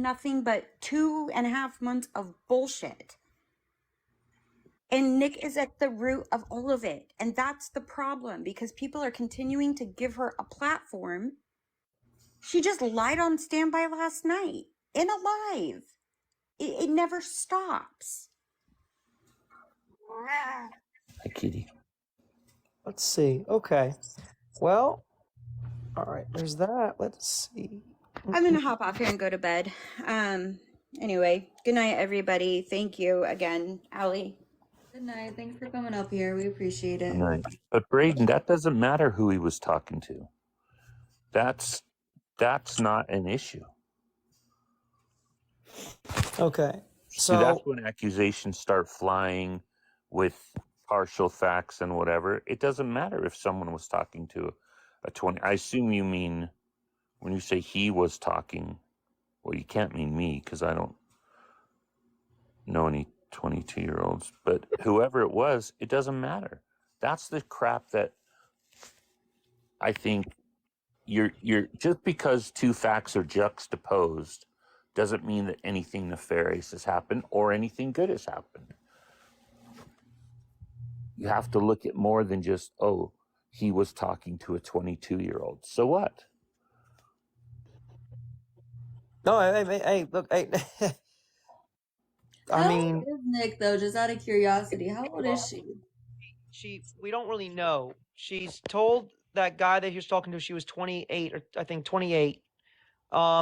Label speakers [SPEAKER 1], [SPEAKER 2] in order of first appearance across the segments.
[SPEAKER 1] nothing but 2.5 months of bullshit. And Nick is at the root of all of it. And that's the problem because people are continuing to give her a platform. She just lied on standby last night in a live. It never stops.
[SPEAKER 2] Hi, Kitty.
[SPEAKER 3] Let's see. Okay. Well, all right. There's that. Let's see.
[SPEAKER 1] I'm going to hop off here and go to bed. Anyway, good night, everybody. Thank you again, Allie.
[SPEAKER 4] Good night. Thanks for coming up here. We appreciate it.
[SPEAKER 2] Right. But Braden, that doesn't matter who he was talking to. That's not an issue.
[SPEAKER 3] Okay.
[SPEAKER 2] So that's when accusations start flying with partial facts and whatever. It doesn't matter if someone was talking to a 20. I assume you mean when you say he was talking. Well, you can't mean me because I don't know any 22-year-olds. But whoever it was, it doesn't matter. That's the crap that I think you're just because two facts are juxtaposed doesn't mean that anything nefarious has happened or anything good has happened. You have to look at more than just, oh, he was talking to a 22-year-old. So what?
[SPEAKER 3] No, hey, look, hey. I mean,
[SPEAKER 4] how old is Nick though? Just out of curiosity, how old is she?
[SPEAKER 3] we don't really know. She's told that guy that he was talking to she was 28, or I think 28.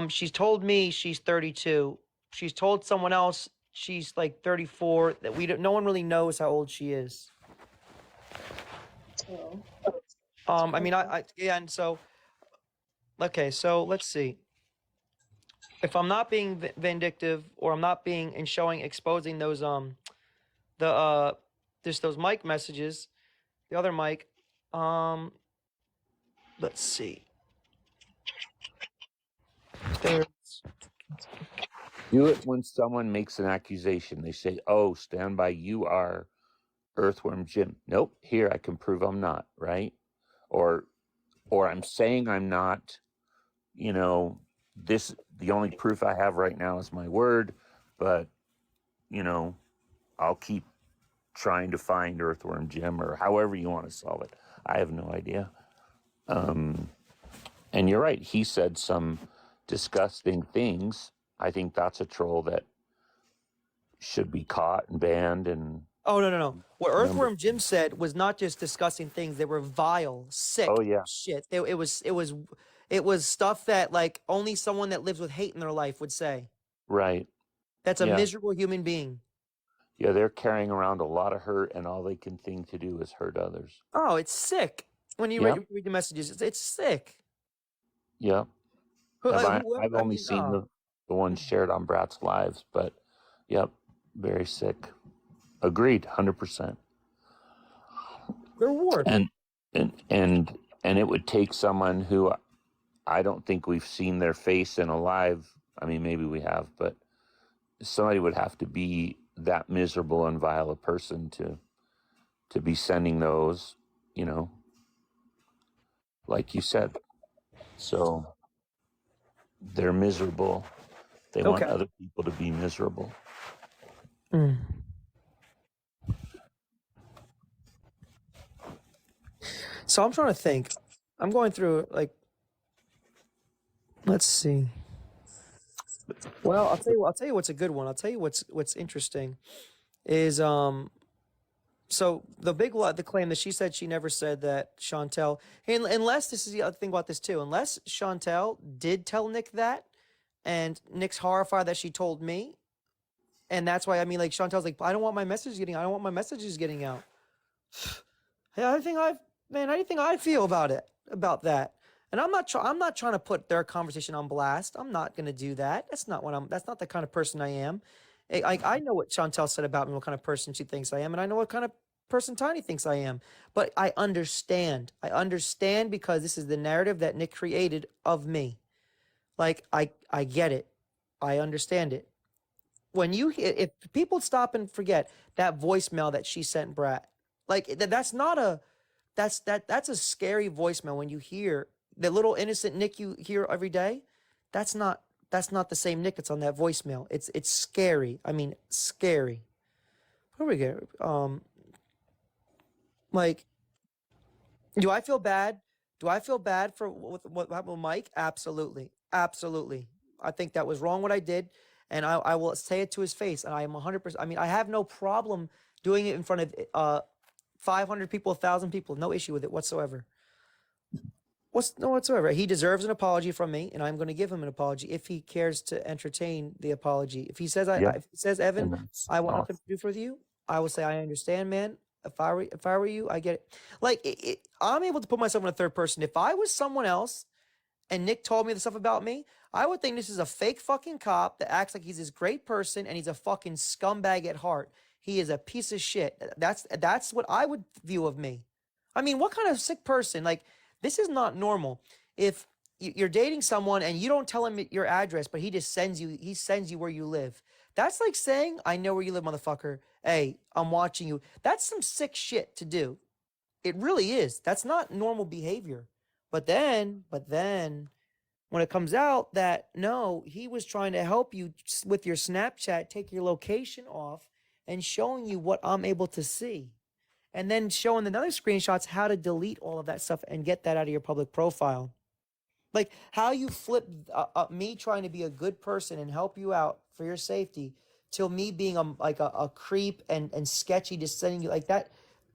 [SPEAKER 3] She's told me she's 32. She's told someone else she's like 34. That no one really knows how old she is.
[SPEAKER 4] Oh.
[SPEAKER 3] I mean, and so, okay, so let's see. If I'm not being vindictive, or I'm not being and exposing those just those mic messages, the other mic, let's see.
[SPEAKER 2] Do it when someone makes an accusation. They say, oh, stand by, you are Earthworm Jim. Nope, here I can prove I'm not, right? Or I'm saying I'm not, the only proof I have right now is my word, but, I'll keep trying to find Earthworm Jim, or however you want to solve it. I have no idea. And you're right. He said some disgusting things. I think that's a troll that should be caught and banned. And
[SPEAKER 3] oh no! What Earthworm Jim said was not just disgusting things; they were vile, sick shit. It was stuff that like only someone that lives with hate in their life would say.
[SPEAKER 2] Right.
[SPEAKER 3] That's a miserable human being.
[SPEAKER 2] Yeah, they're carrying around a lot of hurt, and all they can think to do is hurt others.
[SPEAKER 3] Oh, it's sick. When you read the messages, it's sick.
[SPEAKER 2] Yeah. I've only seen the ones shared on Brat's Lives, but yep, very sick. Agreed, 100%.
[SPEAKER 3] They're war.
[SPEAKER 2] And it would take someone who I don't think we've seen their face in a live. I mean, maybe we have, but somebody would have to be that miserable and vile a person to be sending those, like you said. So they're miserable. They want other people to be miserable.
[SPEAKER 3] So I'm trying to think. I'm going through let's see. Well, I'll tell you what's a good one. I'll tell you what's interesting is so the claim that she said she never said that Chantel, unless this is the other thing about this too, unless Chantel did tell Nick that, and Nick's horrified that she told me, and that's why like Chantel's like, I don't want my messages getting out. Hey, how do you think I feel about that? And I'm not trying to put their conversation on blast. I'm not going to do that. That's not the kind of person I am. I know what Chantel said about me, what kind of person she thinks I am, and I know what kind of person Tiny thinks I am. But I understand. I understand because this is the narrative that Nick created of me. Like, I get it. I understand it. If people stop and forget that voicemail that she sent Brat, like that's a scary voicemail when you hear the little innocent Nick you hear every day. That's not that's not the same Nick that's on that voicemail. It's scary. I mean, scary. Where we go? Like, do I feel bad? Do I feel bad for what happened with Mike? Absolutely. Absolutely. I think that was wrong what I did. And I will say it to his face. And I am 100%. I mean, I have no problem doing it in front of 500 people, 1,000 people. No issue with it whatsoever. Whatsoever. He deserves an apology from me, and I'm going to give him an apology if he cares to entertain the apology. If he says,
[SPEAKER 2] Yeah,
[SPEAKER 3] if he says, Evan,
[SPEAKER 2] and that's
[SPEAKER 3] I want nothing
[SPEAKER 2] awesome.
[SPEAKER 3] to do with you, I will say, I understand, man. If I were you, I get it. Like I'm able to put myself in a third person. If I was someone else and Nick told me the stuff about me, I would think this is a fake fucking cop that acts like he's this great person and he's a fucking scumbag at heart. He is a piece of shit. That's what I would view of me. I mean, what kind of sick person? Like, this is not normal. If you're dating someone and you don't tell him your address, but he sends you where you live. That's like saying, I know where you live, motherfucker. Hey, I'm watching you. That's some sick shit to do. It really is. That's not normal behavior. But then, when it comes out that no, he was trying to help you with your Snapchat, take your location off and showing you what I'm able to see. And then showing the other screenshots how to delete all of that stuff and get that out of your public profile. Like how you flip me trying to be a good person and help you out for your safety till me being a creep and sketchy, just sending you like that.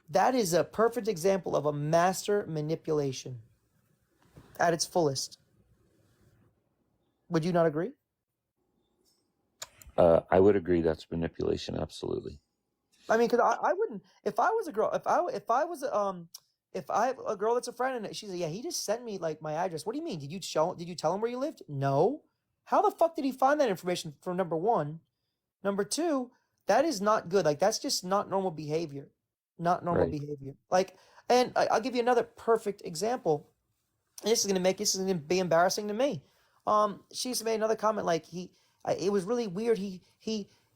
[SPEAKER 3] That is a perfect example of a master manipulation at its fullest. Would you not agree?
[SPEAKER 2] I would agree that's manipulation, absolutely.
[SPEAKER 3] I mean, because I wouldn't, if I was a girl, if I have a girl that's a friend and she's like, yeah, he just sent me like my address. What do you mean? Did you tell him where you lived? No. How the fuck did he find that information from number one? Number two, that is not good. Like, that's just not normal behavior. Not normal
[SPEAKER 2] Right.
[SPEAKER 3] behavior. Like, and I'll give you another perfect example. And this is gonna be embarrassing to me. She's made another comment like it was really weird. He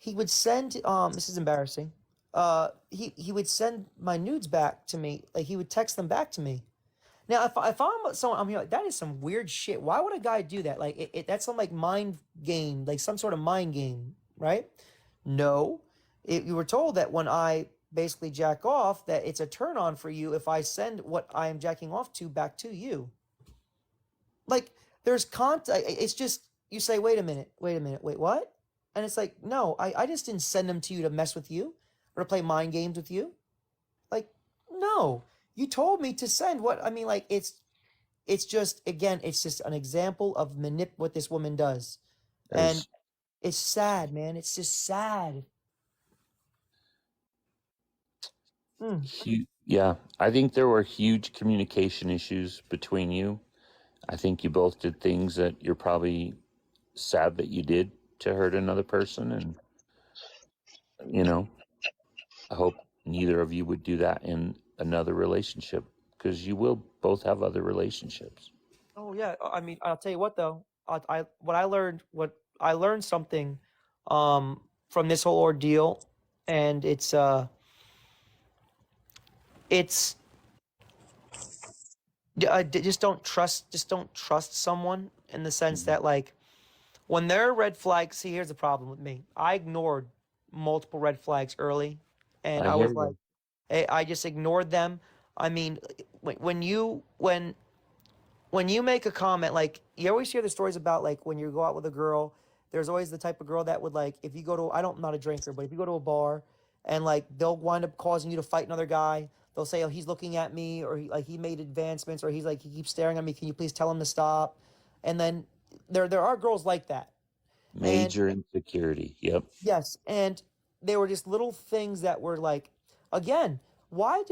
[SPEAKER 3] would send this is embarrassing. He would send my nudes back to me. Like he would text them back to me. Now, if I'm someone, I'm here like that is some weird shit. Why would a guy do that? Like that's some like mind game, like some sort of mind game, right? No, you were told that when I basically jack off, that it's a turn on for you if I send what I am jacking off to back to you. Like there's content. It's just you say, wait a minute, wait what? And it's like, no, I just didn't send them to you to mess with you or to play mind games with you. Like, no, you told me to send what I mean. Like it's just again, it's just an example of what this woman does, and
[SPEAKER 2] There's
[SPEAKER 3] it's sad, man. It's just sad. Mm.
[SPEAKER 2] yeah, I think there were huge communication issues between you. I think you both did things that you're probably sad that you did to hurt another person. And, you know, I hope neither of you would do that in another relationship because you will both have other relationships.
[SPEAKER 3] Oh yeah, I mean, I'll tell you what though. What I learned something from this whole ordeal, and it's just don't trust someone in the sense
[SPEAKER 2] Mhm.
[SPEAKER 3] that like when there are red flags. See, here's the problem with me. I ignored multiple red flags early, and
[SPEAKER 2] I
[SPEAKER 3] I
[SPEAKER 2] hear
[SPEAKER 3] was like,
[SPEAKER 2] you.
[SPEAKER 3] I just ignored them. I mean, when you make a comment, like you always hear the stories about like when you go out with a girl, there's always the type of girl that would like if you go to I'm not a drinker, but if you go to a bar and like they'll wind up causing you to fight another guy, they'll say, oh, he's looking at me, or he made advancements, or he keeps staring at me. Can you please tell him to stop? And then there are girls like that, and
[SPEAKER 2] Major insecurity. Yep.
[SPEAKER 3] yes, and they were just little things that were like, again, why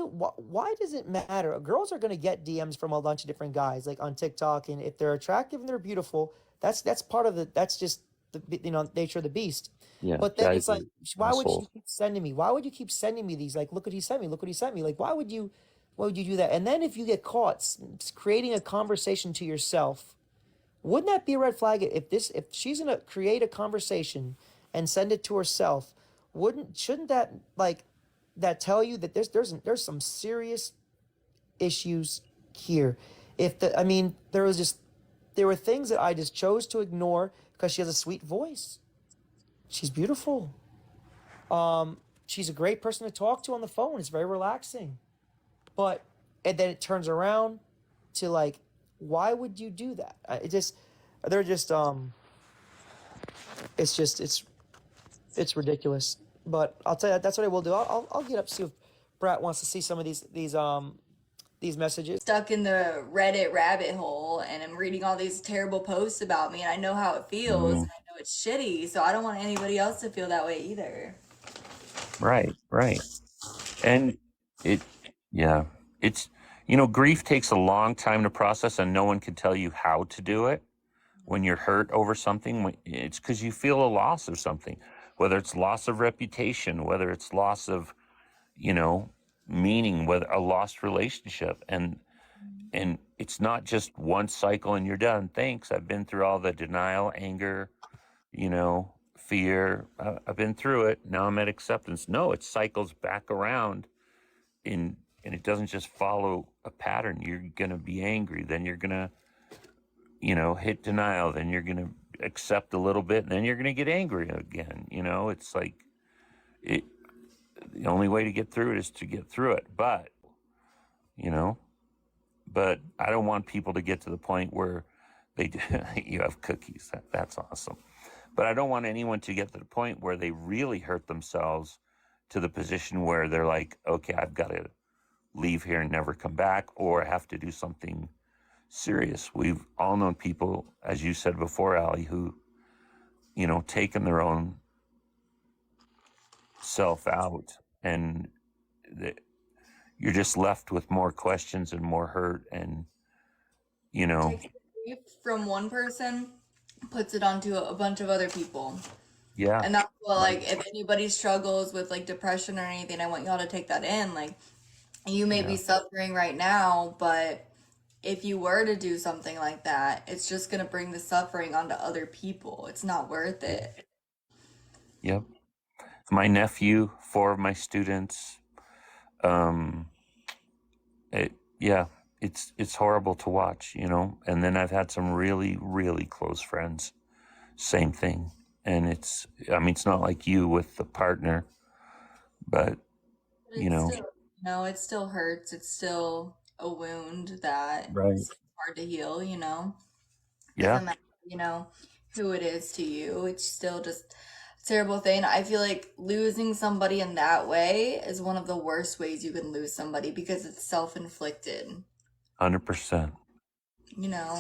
[SPEAKER 3] does it matter? Girls are gonna get DMs from a bunch of different guys, like on TikTok, and if they're attractive and they're beautiful, that's part of that's just the nature of the beast.
[SPEAKER 2] Yeah.
[SPEAKER 3] But then it's
[SPEAKER 2] Guys
[SPEAKER 3] like,
[SPEAKER 2] are
[SPEAKER 3] why would you
[SPEAKER 2] assholes.
[SPEAKER 3] keep sending me? Why would you keep sending me these? Like, look what he sent me. Look what he sent me. Like, why would you do that? And then if you get caught creating a conversation to yourself, wouldn't that be a red flag if she's gonna create a conversation and send it to herself? Shouldn't that like that tell you that there's some serious issues here? If the I mean there was just there were things that I just chose to ignore because she has a sweet voice. She's beautiful. She's a great person to talk to on the phone. It's very relaxing. But and then it turns around to like, why would you do that? It just they're just it's just it's ridiculous. But I'll tell you that's what I will do. I'll get up see if Brat wants to see some of these messages.
[SPEAKER 4] Stuck in the Reddit rabbit hole and I'm reading all these terrible posts about me and I know how it feels and I know it's shitty, so I don't want anybody else to feel that way either.
[SPEAKER 2] Right, right. And it, yeah, it's, grief takes a long time to process and no one can tell you how to do it. When you're hurt over something, it's because you feel a loss of something, whether it's loss of reputation, whether it's loss of, meaning, whether a lost relationship. And it's not just one cycle and you're done. Thanks. I've been through all the denial, anger, fear. I've been through it. Now I'm at acceptance. No, it cycles back around and it doesn't just follow a pattern. You're going to be angry. Then you're going to, hit denial. Then you're going to accept a little bit and then you're going to get angry again. It's like the only way to get through it is to get through it. But I don't want people to get to the point where you have cookies. That's awesome. But I don't want anyone to get to the point where they really hurt themselves to the position where they're like, okay, I've got to leave here and never come back, or I have to do something serious. We've all known people, as you said before, Ali, who, taken their own self out, and you're just left with more questions and more hurt, and
[SPEAKER 4] Takes grief from one person, puts it onto a bunch of other people.
[SPEAKER 2] yeah.
[SPEAKER 4] And that's what, like, if anybody struggles with like depression or anything, I want y'all to take that in. Like, you may be suffering right now, but if you were to do something like that, it's just gonna bring the suffering onto other people. It's not worth it.
[SPEAKER 2] Yep. My nephew, 4 of my students, it's horrible to watch, and then I've had some really, really close friends, same thing. And it's not like you with the partner, but
[SPEAKER 4] But it still hurts. It's still a wound that
[SPEAKER 2] right.
[SPEAKER 4] is hard to heal,
[SPEAKER 2] Yeah.
[SPEAKER 4] Doesn't matter, who it is to you. It's still just a terrible thing. I feel like losing somebody in that way is one of the worst ways you can lose somebody because it's self-inflicted.
[SPEAKER 2] 100%.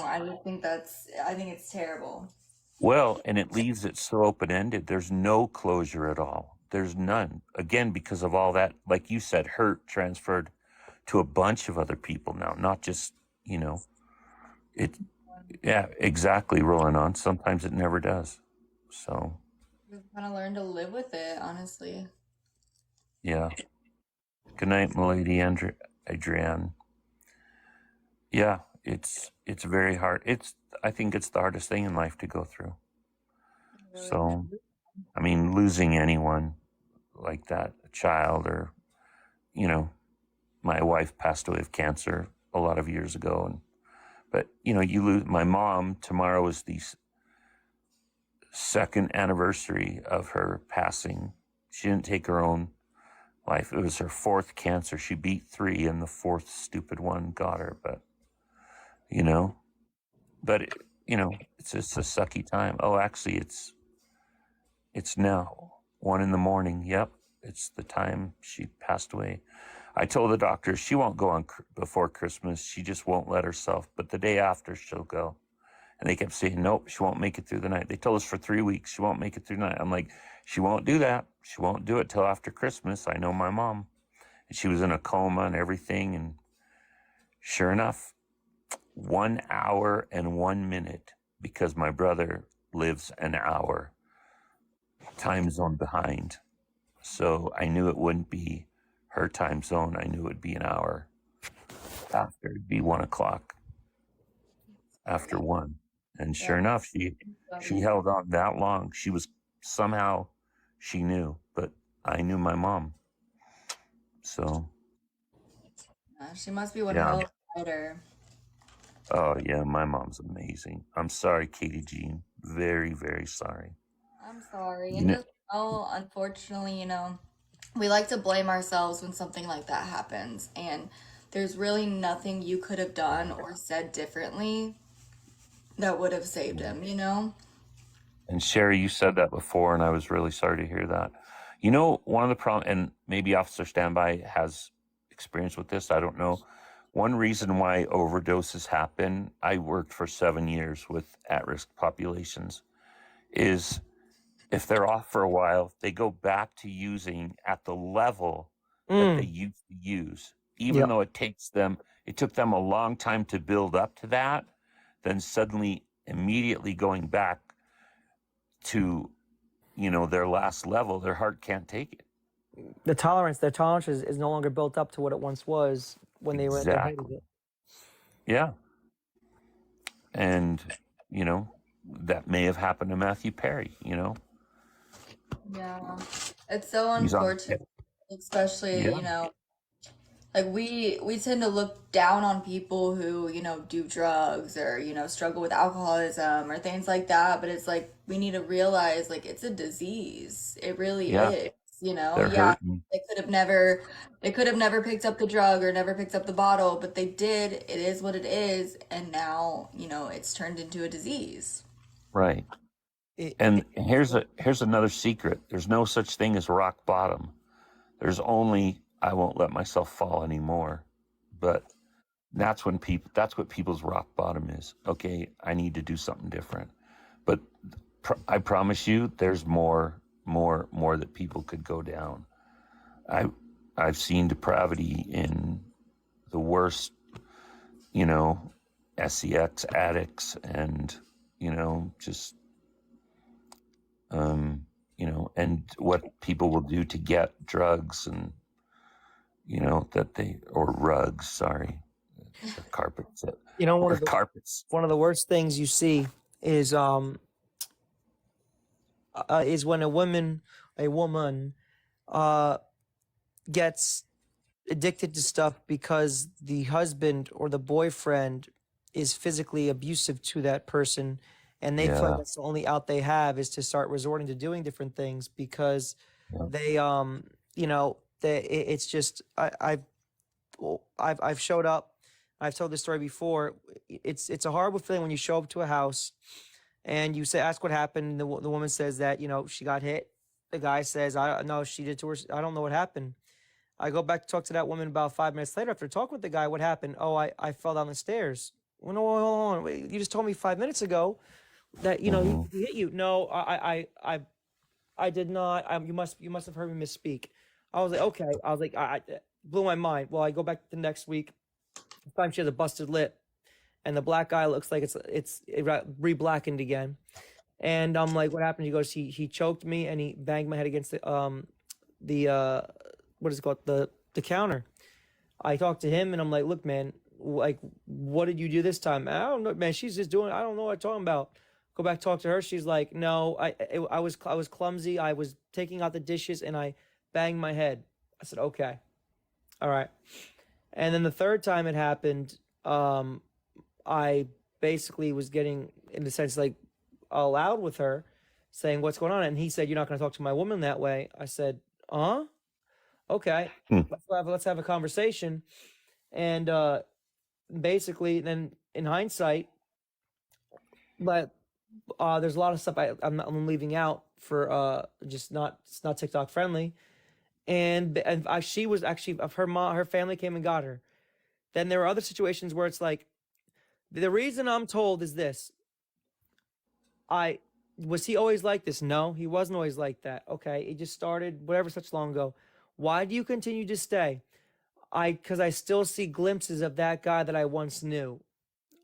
[SPEAKER 4] I think it's terrible.
[SPEAKER 2] Well, and it leaves it so open-ended. There's no closure at all. There's none. Again, because of all that, like you said, hurt transferred to a bunch of other people now, not just, it. Yeah, exactly, rolling on. Sometimes it never does. So,
[SPEAKER 4] You kind of learn to live with it, honestly.
[SPEAKER 2] yeah. Good night, milady Adrienne. Yeah, it's very hard. I think it's the hardest thing in life to go through.
[SPEAKER 4] Really.
[SPEAKER 2] So, losing anyone like that, a child, or, my wife passed away of cancer a lot of years ago. But, you lose, my mom, tomorrow is the 2nd anniversary of her passing. She didn't take her own life. It was her 4th cancer. She beat 3 and the 4th stupid one got her. But, it's just a sucky time. Oh, actually, it's now 1 a.m. Yep. It's the time she passed away. I told the doctor she won't go on before Christmas. She just won't let herself. But the day after, she'll go. And they kept saying, nope, she won't make it through the night. They told us for 3 weeks she won't make it through the night. I'm like, she won't do that. She won't do it till after Christmas. I know my mom. And she was in a coma and everything. And sure enough, 1 hour and 1 minute, because my brother lives an hour time zone behind. So I knew it wouldn't be her time zone. I knew it would be an hour after. It'd be 1 o'clock after 1. And sure enough, she held on that long. She was somehow, she knew, but I knew my mom. So
[SPEAKER 4] She must be one hell of a fighter.
[SPEAKER 2] Oh yeah, my mom's amazing. I'm sorry, Katie Jean. Very, very sorry.
[SPEAKER 4] I'm sorry.
[SPEAKER 2] You
[SPEAKER 4] And
[SPEAKER 2] know,
[SPEAKER 4] just know, unfortunately, we like to blame ourselves when something like that happens. And there's really nothing you could have done or said differently that would have saved him?
[SPEAKER 2] and Sherry, you said that before, and I was really sorry to hear that. You know, one of the problem, and maybe Officer Standby has experience with this. I don't know. One reason why overdoses happen, I worked for 7 years with at-risk populations, is if they're off for a while, they go back to using at the level that they
[SPEAKER 3] Mm.
[SPEAKER 2] used to use, even
[SPEAKER 3] Yep.
[SPEAKER 2] though it took them a long time to build up to that, then suddenly immediately going back to, their last level, their heart can't take it.
[SPEAKER 3] Their tolerance is no longer built up to what it once was when they were at their height of
[SPEAKER 2] Exactly.
[SPEAKER 3] it.
[SPEAKER 2] Yeah. And, that may have happened to Matthew Perry,
[SPEAKER 4] Yeah. It's so
[SPEAKER 2] he's on.
[SPEAKER 4] unfortunate, especially,
[SPEAKER 2] Yeah.
[SPEAKER 4] like we tend to look down on people who, do drugs or, struggle with alcoholism or things like that, but it's like we need to realize like it's a disease. It really
[SPEAKER 2] Yeah.
[SPEAKER 4] is.
[SPEAKER 2] They're
[SPEAKER 4] Yeah,
[SPEAKER 2] hurting.
[SPEAKER 4] they could have never picked up the drug or never picked up the bottle, but they did. It is what it is, and now, it's turned into a disease.
[SPEAKER 2] Right.
[SPEAKER 3] It,
[SPEAKER 2] And here's another secret. There's no such thing as rock bottom. There's only I won't let myself fall anymore. But that's what people's rock bottom is. Okay, I need to do something different. But I promise you there's more that people could go down. I've seen depravity in the worst, SEX addicts and, just and what people will do to get drugs and, or rugs, sorry, the carpets,
[SPEAKER 3] one
[SPEAKER 2] or
[SPEAKER 3] of the
[SPEAKER 2] carpets.
[SPEAKER 3] one of the worst things you see is when a woman uh gets addicted to stuff because the husband or the boyfriend is physically abusive to that person, and they feel like
[SPEAKER 2] Yeah.
[SPEAKER 3] that's the only out they have is to start resorting to doing different things because
[SPEAKER 2] Yeah.
[SPEAKER 3] they it's just I've showed up. I've told this story before. It's a horrible feeling when you show up to a house and you ask what happened. And the woman says that she got hit. The guy says, I no, she did to her. I don't know what happened. I go back to talk to that woman about 5 minutes later. After talking with the guy, what happened? Oh, I fell down the stairs. Well, no, hold on. Wait, you just told me 5 minutes ago that
[SPEAKER 2] Hmm.
[SPEAKER 3] he hit you. No, I did not. You must have heard me misspeak. I was like, okay. I was like, blew my mind. Well, I go back the next week. This time she has a busted lip, and the black eye looks like it got re-blackened again. And I'm like, what happened? He goes, he choked me and he banged my head against the what is it called, the counter. I talked to him and I'm like, look, man, like, what did you do this time? I don't know, man. She's just doing. I don't know what I'm talking about. Go back talk to her. She's like, no, I was clumsy. I was taking out the dishes and I banged my head. I said, okay, all right. And then the third time it happened, I basically was getting, in a sense, like loud with her, saying, "What's going on?" And he said, "You're not going to talk to my woman that way." I said, okay,
[SPEAKER 2] Hmm.
[SPEAKER 3] let's have a conversation." And basically, then in hindsight, but there's a lot of stuff I'm leaving out for just not it's not TikTok friendly. And she was actually of her family came and got her. Then there were other situations where it's like, the reason I'm told is this. I Was he always like this? No, he wasn't always like that. Okay, it just started whatever such long ago. Why do you continue to stay? Because I still see glimpses of that guy that I once knew.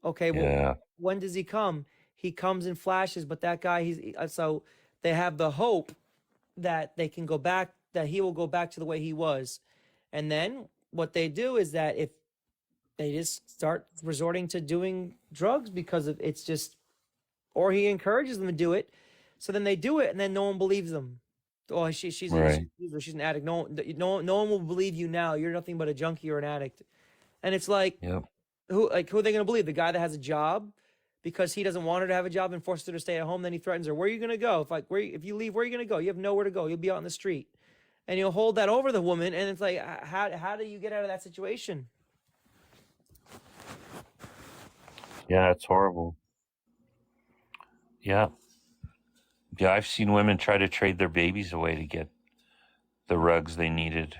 [SPEAKER 3] Okay, well,
[SPEAKER 2] Yeah.
[SPEAKER 3] when does he come? He comes in flashes, but that guy, so they have the hope that they can go back, that he will go back to the way he was. And then what they do is that if they just start resorting to doing drugs because of it's just, or he encourages them to do it. So then they do it, and then no one believes them. Oh, she's
[SPEAKER 2] Right.
[SPEAKER 3] an addict. No one will believe you now. You're nothing but a junkie or an addict. And it's like,
[SPEAKER 2] Yep.
[SPEAKER 3] who are they gonna believe? The guy that has a job because he doesn't want her to have a job and forces her to stay at home. Then he threatens her. Where are you gonna go? If you leave, where are you gonna go? You have nowhere to go. You'll be out in the street, and you'll hold that over the woman. And it's like, how do you get out of that situation?
[SPEAKER 2] Yeah, it's horrible. Yeah. Yeah, I've seen women try to trade their babies away to get the rugs they needed.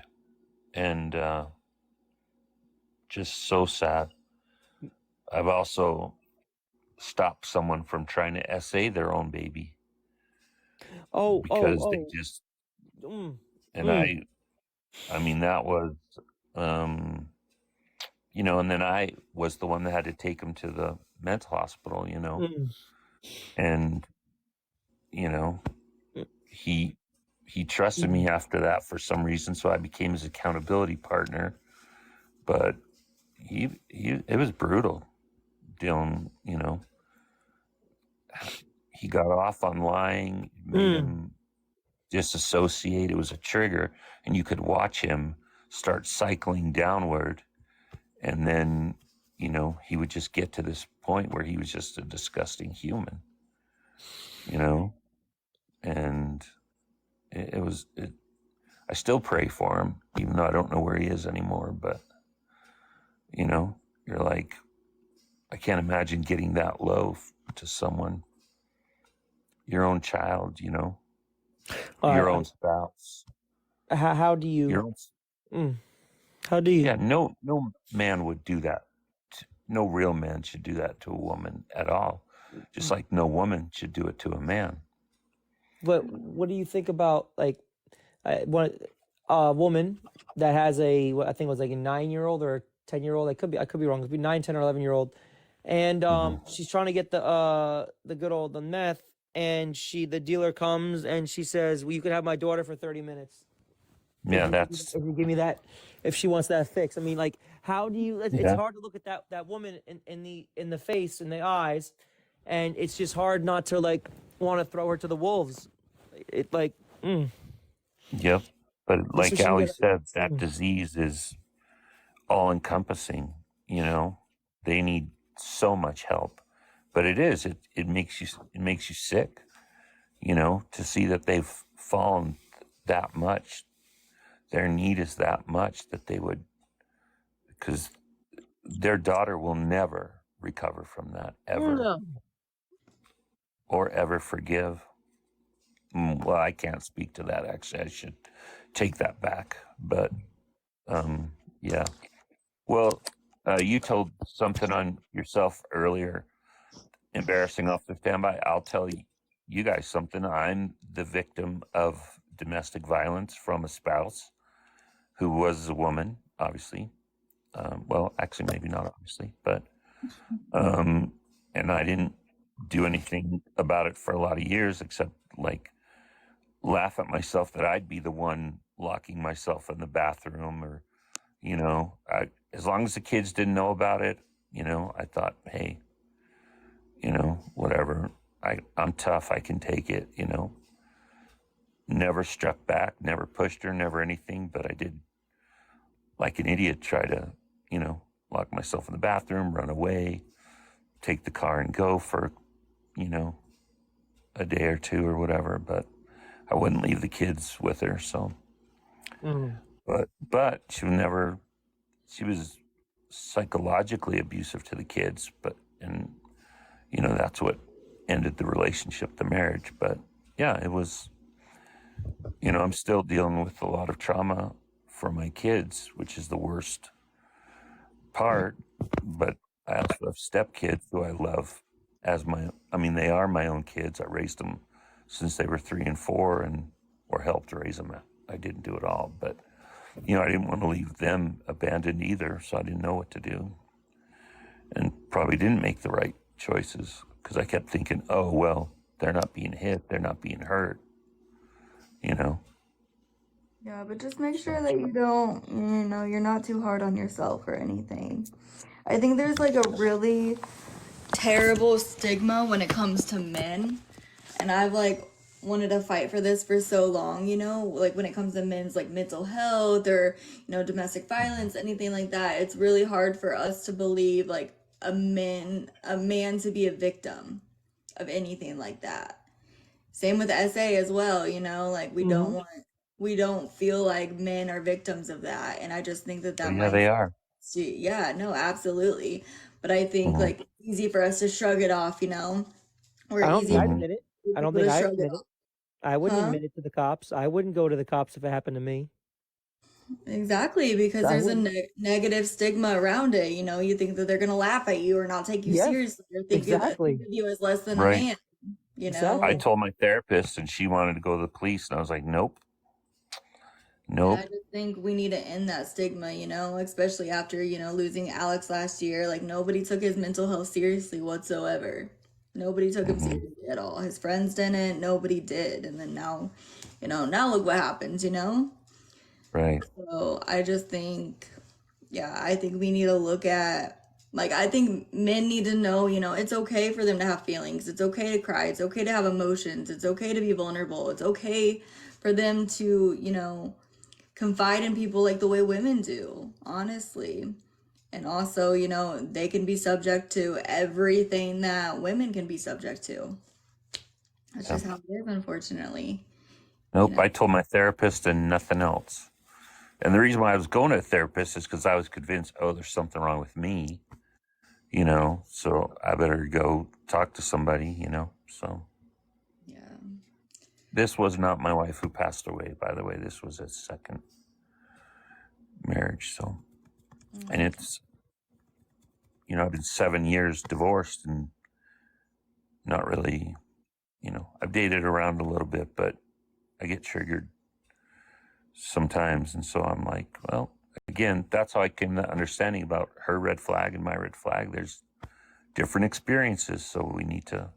[SPEAKER 2] And just so sad. I've also stopped someone from trying to SA their own baby
[SPEAKER 3] Oh,
[SPEAKER 2] because they just,
[SPEAKER 3] mm,
[SPEAKER 2] and
[SPEAKER 3] mm,
[SPEAKER 2] I mean, that was, um, and then I was the one that had to take him to the mental hospital,
[SPEAKER 3] mm,
[SPEAKER 2] and, you know,
[SPEAKER 3] mm,
[SPEAKER 2] he trusted me
[SPEAKER 3] mm.
[SPEAKER 2] after that for some reason. So I became his accountability partner, but it was brutal dealing, he got off on lying, made
[SPEAKER 3] Mm.
[SPEAKER 2] him disassociate. It was a trigger, and you could watch him start cycling downward. And then, he would just get to this point where he was just a disgusting human, and I still pray for him, even though I don't know where he is anymore. But, you're like, I can't imagine getting that low to someone, your own child, your own spouse,
[SPEAKER 3] How do
[SPEAKER 2] your
[SPEAKER 3] you?
[SPEAKER 2] own.
[SPEAKER 3] Mm, how do you?
[SPEAKER 2] Yeah, no man would do that. No real man should do that to a woman at all. Just like no woman should do it to a man.
[SPEAKER 3] But what do you think about like a woman that has I think it was like a 9-year-old or a 10-year-old. I could be wrong. It could be 9, 10, or 11-year-old, and
[SPEAKER 2] Hmm.
[SPEAKER 3] she's trying to get the good old the meth, and the dealer comes and she says, "Well, you could have my daughter for 30 minutes
[SPEAKER 2] Yeah, that's
[SPEAKER 3] if you give me that, if she wants that fix." I mean, like, how do you? It's
[SPEAKER 2] yeah,
[SPEAKER 3] hard to look at that woman in the face, in the eyes, and it's just hard not to like want to throw her to the wolves. It like,
[SPEAKER 2] yep. But
[SPEAKER 3] so
[SPEAKER 2] like
[SPEAKER 3] she can
[SPEAKER 2] Ali
[SPEAKER 3] get.
[SPEAKER 2] said, that
[SPEAKER 3] Mm,
[SPEAKER 2] disease is all encompassing. They need so much help, but it makes you sick. To see that they've fallen that much, their need is that much that they would, because their daughter will never recover from that ever
[SPEAKER 3] no.
[SPEAKER 2] or ever forgive. Well, I can't speak to that. Actually, I should take that back. But yeah. Well, you told something on yourself earlier, embarrassing off the standby. I'll tell you guys something. I'm the victim of domestic violence from a spouse who was a woman, obviously. Well, actually, maybe not obviously, but and I didn't do anything about it for a lot of years except like laugh at myself that I'd be the one locking myself in the bathroom or, as long as the kids didn't know about it, I thought, hey, whatever. I'm tough. I can take it, Never struck back, never pushed her, never anything, but I did, like an idiot, try to, lock myself in the bathroom, run away, take the car and go for, a day or two or whatever, but I wouldn't leave the kids with her. So,
[SPEAKER 3] Mm,
[SPEAKER 2] but she was psychologically abusive to the kids, and that's what ended the relationship, the marriage. But yeah, it was, I'm still dealing with a lot of trauma for my kids, which is the worst part. But I also have stepkids who I love they are my own kids. I raised them since they were 3 and 4 or helped raise them. I didn't do it all, but I didn't want to leave them abandoned either. So I didn't know what to do and probably didn't make the right choices because I kept thinking, oh, well, they're not being hit. They're not being hurt, you know?
[SPEAKER 4] Yeah, but just make
[SPEAKER 2] So,
[SPEAKER 4] sure that you don't, you're not too hard on yourself or anything. I think there's like a really terrible stigma when it comes to men. And I've like wanted to fight for this for so long, you know, like when it comes to men's like mental health or, you know, domestic violence, anything like that. It's really hard for us to believe like a man to be a victim of anything like that. Same with SA as well, you know, like
[SPEAKER 3] Hmm.
[SPEAKER 4] we don't feel like men are victims of that. And I just think that
[SPEAKER 2] Oh,
[SPEAKER 4] that
[SPEAKER 2] yeah, they
[SPEAKER 4] mindset,
[SPEAKER 2] are.
[SPEAKER 4] yeah, no, absolutely. But I think
[SPEAKER 2] Hmm.
[SPEAKER 4] like it's easy for us to shrug it off, you know, or
[SPEAKER 3] I don't think
[SPEAKER 4] easy
[SPEAKER 3] I'd
[SPEAKER 4] for
[SPEAKER 2] Hmm.
[SPEAKER 3] admit it. I don't
[SPEAKER 4] people
[SPEAKER 3] think
[SPEAKER 4] to
[SPEAKER 3] I'd
[SPEAKER 4] shrug it
[SPEAKER 3] admit it.
[SPEAKER 4] off.
[SPEAKER 3] I wouldn't
[SPEAKER 4] Huh?
[SPEAKER 3] admit it to the cops. I wouldn't go to the cops if it happened to me.
[SPEAKER 4] Exactly, because
[SPEAKER 3] I
[SPEAKER 4] there's a
[SPEAKER 3] wouldn't.
[SPEAKER 4] negative stigma around it. You know, you think that they're gonna laugh at you or not take you
[SPEAKER 3] Yes,
[SPEAKER 4] seriously or think
[SPEAKER 3] exactly.
[SPEAKER 4] of you as less than a
[SPEAKER 2] Right.
[SPEAKER 4] man, you
[SPEAKER 2] I
[SPEAKER 4] know?
[SPEAKER 3] Exactly.
[SPEAKER 2] told my therapist, and she wanted to go to the police, and I was like, nope,
[SPEAKER 4] And I
[SPEAKER 2] nope.
[SPEAKER 4] just think we need to end that stigma, you know, especially after, you know, losing Alex last year. Like nobody took his mental health seriously whatsoever. Nobody took him
[SPEAKER 2] Hmm.
[SPEAKER 4] seriously at all. His friends didn't, nobody did. And then now, you know, now look what happens, you know?
[SPEAKER 2] Right.
[SPEAKER 4] So I just think, yeah, I think we need to look at, like, I think men need to know, you know, it's okay for them to have feelings. It's okay to cry. It's okay to have emotions. It's okay to be vulnerable. It's okay for them to, you know, confide in people like the way women do, honestly. And also, you know, they can be subject to everything that women can be subject to. That's
[SPEAKER 2] Yeah.
[SPEAKER 4] just how it is, unfortunately. You
[SPEAKER 2] Nope.
[SPEAKER 4] know,
[SPEAKER 2] I told my therapist and nothing else. And the reason why I was going to a therapist is because I was convinced, oh, there's something wrong with me, so I better go talk to somebody, So
[SPEAKER 4] yeah.
[SPEAKER 2] this was not my wife who passed away, by the way. This was a second marriage. So, and
[SPEAKER 4] Mm.
[SPEAKER 2] it's, I've been 7 years divorced and not really, I've dated around a little bit, but I get triggered sometimes. And so I'm like, well, again, that's how I came to understanding about her red flag and my red flag. There's different experiences. So we need to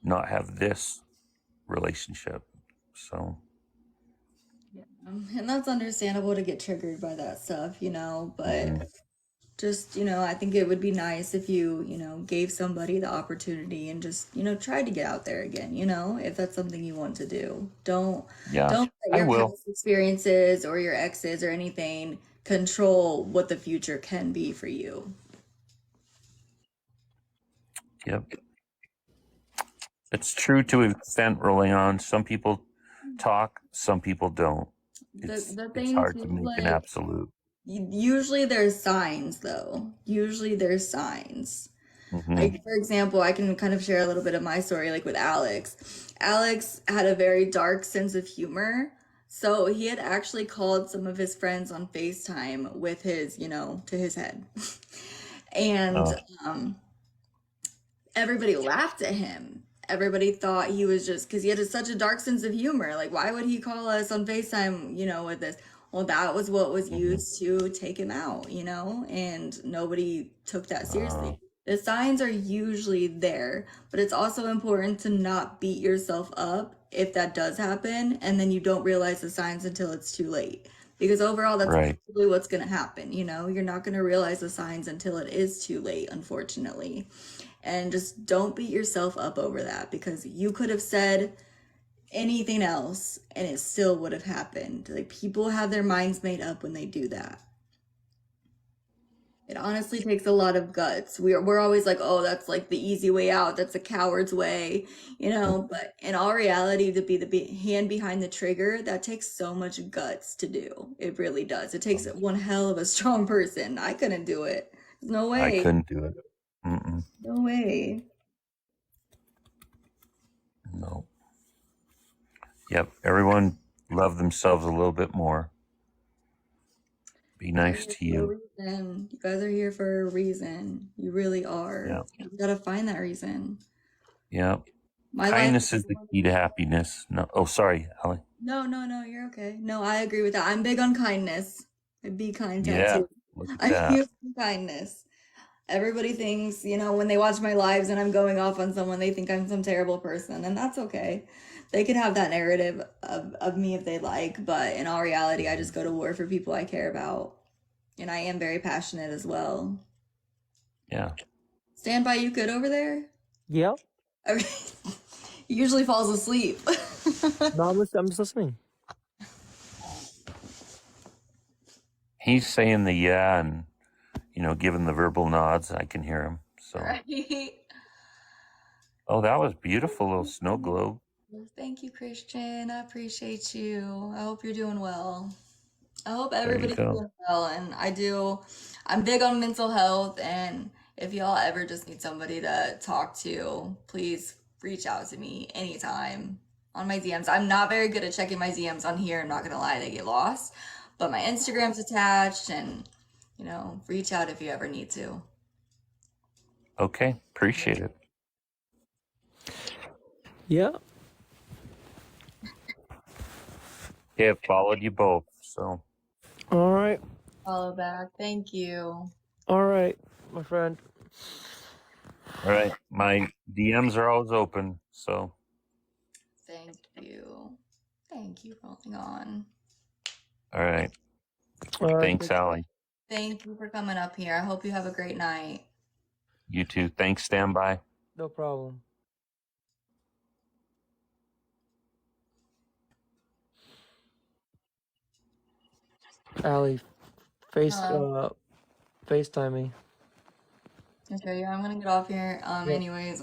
[SPEAKER 2] not have this relationship. So,
[SPEAKER 4] And that's understandable to get triggered by that stuff, you know,
[SPEAKER 2] mhm.
[SPEAKER 4] but just, you know, I think it would be nice if you know, gave somebody the opportunity and just, you know, tried to get out there again, you know, if that's something you want to do.
[SPEAKER 2] Yeah,
[SPEAKER 4] Don't let
[SPEAKER 2] I
[SPEAKER 4] your
[SPEAKER 2] will.
[SPEAKER 4] past experiences or your exes or anything control what the future can be for you.
[SPEAKER 2] Yep. It's true to an extent, rolling on. Some people talk, some people don't.
[SPEAKER 4] The
[SPEAKER 2] It's
[SPEAKER 4] thing
[SPEAKER 2] hard to
[SPEAKER 4] too,
[SPEAKER 2] make an
[SPEAKER 4] like
[SPEAKER 2] absolute.
[SPEAKER 4] usually there's signs though. Usually there's signs.
[SPEAKER 2] Hmm.
[SPEAKER 4] Like, for example, I can kind of share a little bit of my story, like with Alex. Alex had a very dark sense of humor. So he had actually called some of his friends on FaceTime with his, you know, to his head. And
[SPEAKER 2] Oh,
[SPEAKER 4] um, everybody laughed at him. Everybody thought he was just because he had such a dark sense of humor. Like, why would he call us on FaceTime, you know, with this? Well, that was what was
[SPEAKER 2] hmm.
[SPEAKER 4] used to take him out, you know, and nobody took that
[SPEAKER 2] uh,
[SPEAKER 4] seriously. The signs are usually there, but it's also important to not beat yourself up if that does happen and then you don't realize the signs until it's too late. Because overall, that's
[SPEAKER 2] right.
[SPEAKER 4] probably what's going to happen. You know, you're not going to realize the signs until it is too late, unfortunately. And just don't beat yourself up over that because you could have said anything else and it still would have happened. Like people have their minds made up when they do that. It honestly takes a lot of guts. We're always like, oh, that's like the easy way out. That's a coward's way, you know. But in all reality, to be the hand behind the trigger, that takes so much guts to do. It really does. It takes one hell of a strong person. I couldn't do it. No
[SPEAKER 2] I
[SPEAKER 4] way.
[SPEAKER 2] couldn't do it. Mm-mm.
[SPEAKER 4] No way.
[SPEAKER 2] No. Yep. Everyone love themselves a little bit more. Be
[SPEAKER 4] You guys are
[SPEAKER 2] nice
[SPEAKER 4] here
[SPEAKER 2] to
[SPEAKER 4] for a
[SPEAKER 2] you.
[SPEAKER 4] reason. You guys are here for a reason. You really are.
[SPEAKER 2] Yeah.
[SPEAKER 4] You gotta find that reason.
[SPEAKER 2] Yeah.
[SPEAKER 4] My life.
[SPEAKER 2] Kindness is the key to happiness. No. Oh, sorry, Ellie.
[SPEAKER 4] No, you're okay. No, I agree with that. I'm big on kindness. A be kind
[SPEAKER 2] Yeah.
[SPEAKER 4] tattoo.
[SPEAKER 2] Look at
[SPEAKER 4] I'm
[SPEAKER 2] that.
[SPEAKER 4] huge on kindness. Everybody thinks, you know, when they watch my lives and I'm going off on someone, they think I'm some terrible person, and that's okay. They can have that narrative of me if they like, but in all reality, I just go to war for people I care about. And I am very passionate as well.
[SPEAKER 2] Yeah.
[SPEAKER 4] Stand by you good over there?
[SPEAKER 3] Yep.
[SPEAKER 4] Okay. He usually falls asleep.
[SPEAKER 3] No, I'm just listening.
[SPEAKER 2] He's saying the yeah and, giving the verbal nods. I can hear him. So,
[SPEAKER 4] Right.
[SPEAKER 2] oh, that was beautiful little snow globe.
[SPEAKER 4] Thank you, Christian. I appreciate you. I hope you're doing well. I hope
[SPEAKER 2] There you
[SPEAKER 4] everybody's
[SPEAKER 2] go.
[SPEAKER 4] doing well. And I'm big on mental health. And if y'all ever just need somebody to talk to, please reach out to me anytime on my DMs. I'm not very good at checking my DMs on here. I'm not going to lie, they get lost. But my Instagram's attached, and, reach out if you ever need to.
[SPEAKER 2] Okay, appreciate it.
[SPEAKER 3] Yeah.
[SPEAKER 2] Yeah, I've followed you both. So,
[SPEAKER 3] All right.
[SPEAKER 4] Follow back. Thank you.
[SPEAKER 3] All right, my friend.
[SPEAKER 2] all right, my DMs are always open. So,
[SPEAKER 4] Thank you. Thank you for holding on.
[SPEAKER 2] all right.
[SPEAKER 3] All right.
[SPEAKER 2] Thanks, Allie.
[SPEAKER 4] Thank you for coming up here. I hope you have a great night.
[SPEAKER 2] You too. Thanks, standby.
[SPEAKER 3] No problem. Allie,
[SPEAKER 4] Hello.
[SPEAKER 3] FaceTime me.
[SPEAKER 4] Okay, yeah, I'm gonna get off here.
[SPEAKER 3] Yep.
[SPEAKER 4] Anyways,